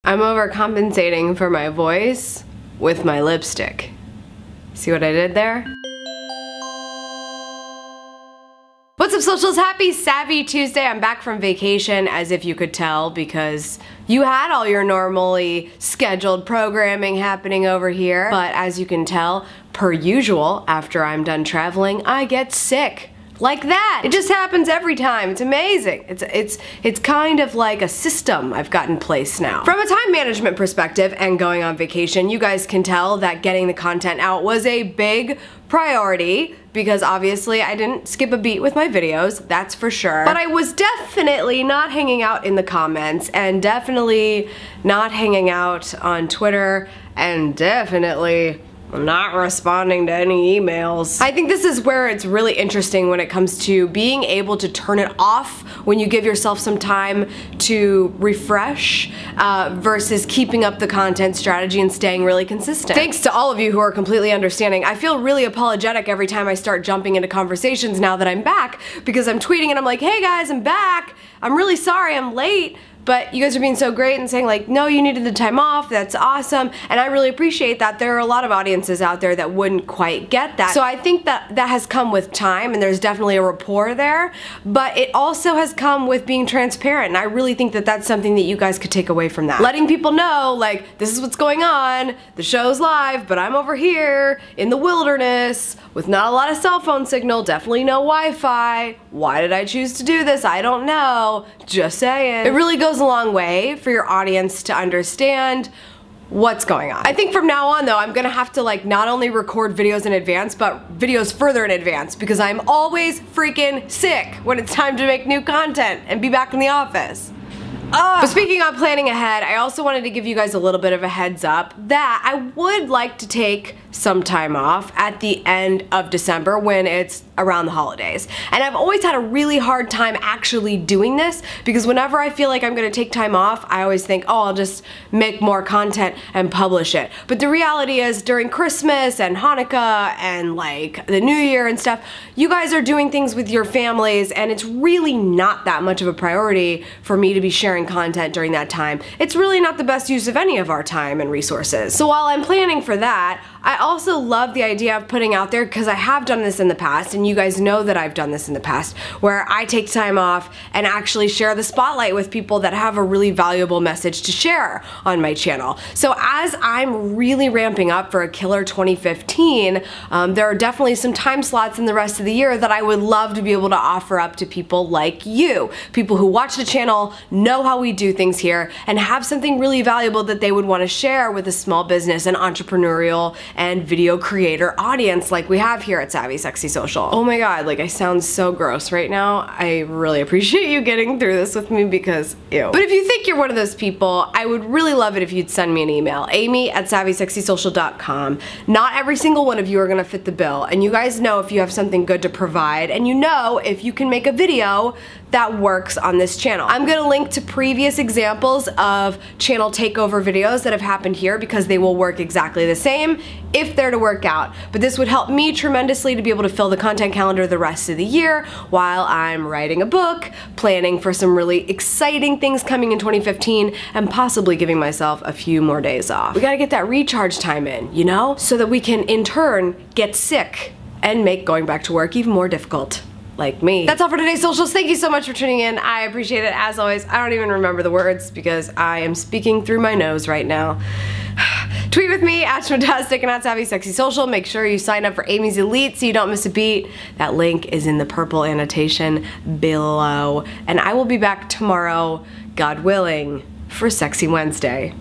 I'm overcompensating for my voice with my lipstick. See what I did there? What's up, socials? Happy Savvy Tuesday. I'm back from vacation, as if you could tell, because you had all your normally scheduled programming happening over here. But as you can tell, per usual, after I'm done traveling, I get sick. Like that. It just happens every time. It's amazing. It's kind of like a system I've got in place now. From a time management perspective and going on vacation, you guys can tell that getting the content out was a big priority, because obviously I didn't skip a beat with my videos, that's for sure. But I was definitely not hanging out in the comments, and definitely not hanging out on Twitter, and definitely not responding to any emails. I think this is where it's really interesting when it comes to being able to turn it off when you give yourself some time to refresh versus keeping up the content strategy and staying really consistent. Thanks to all of you who are completely understanding. I feel really apologetic every time I start jumping into conversations now that I'm back, because I'm tweeting and I'm like, hey guys, I'm back. I'm really sorry I'm late. But you guys are being so great and saying like, no, you needed the time off, that's awesome, and I really appreciate that. There are a lot of audiences out there that wouldn't quite get that. So I think that that has come with time, and there's definitely a rapport there, but it also has come with being transparent, and I really think that that's something that you guys could take away from that. Letting people know, like, this is what's going on, the show's live, but I'm over here in the wilderness with not a lot of cell phone signal, definitely no Wi-Fi. Why did I choose to do this? I don't know. Just saying. It really goes a long way for your audience to understand what's going on. I think from now on though, I'm gonna have to like not only record videos in advance, but videos further in advance, because I'm always freaking sick when it's time to make new content and be back in the office. But speaking of planning ahead, I also wanted to give you guys a little bit of a heads up that I would like to take some time off at the end of December when it's around the holidays. And I've always had a really hard time actually doing this, because whenever I feel like I'm gonna take time off, I always think, oh, I'll just make more content and publish it. But the reality is, during Christmas and Hanukkah and like the New Year and stuff, you guys are doing things with your families, and it's really not that much of a priority for me to be sharing content during that time. It's really not the best use of any of our time and resources. So while I'm planning for that, I also love the idea of putting out there, because I have done this in the past, and you guys know that I've done this in the past, where I take time off and actually share the spotlight with people that have a really valuable message to share on my channel. So as I'm really ramping up for a killer 2015, there are definitely some time slots in the rest of the year that I would love to be able to offer up to people like you. People who watch the channel, know how we do things here, and have something really valuable that they would want to share with a small business and entrepreneurial and video creator audience like we have here at Savvy Sexy Social. Oh my god, like I sound so gross right now. I really appreciate you getting through this with me, because ew. But if you think you're one of those people, I would really love it if you'd send me an email, amy@savvysexysocial.com. Not every single one of you are gonna fit the bill, and you guys know if you have something good to provide, and you know if you can make a video that works on this channel. I'm gonna link to previous examples of channel takeover videos that have happened here, because they will work exactly the same if they're to work out. But this would help me tremendously to be able to fill the content calendar the rest of the year while I'm writing a book, planning for some really exciting things coming in 2015, and possibly giving myself a few more days off. We gotta get that recharge time in, you know? So that we can in turn get sick and make going back to work even more difficult. Like me. That's all for today's socials. Thank you so much for tuning in. I appreciate it as always. I don't even remember the words because I am speaking through my nose right now. Tweet with me at Schmatastic and at Savvy Sexy Social. Make sure you sign up for Amy's Elite so you don't miss a beat. That link is in the purple annotation below. And I will be back tomorrow, God willing, for Sexy Wednesday.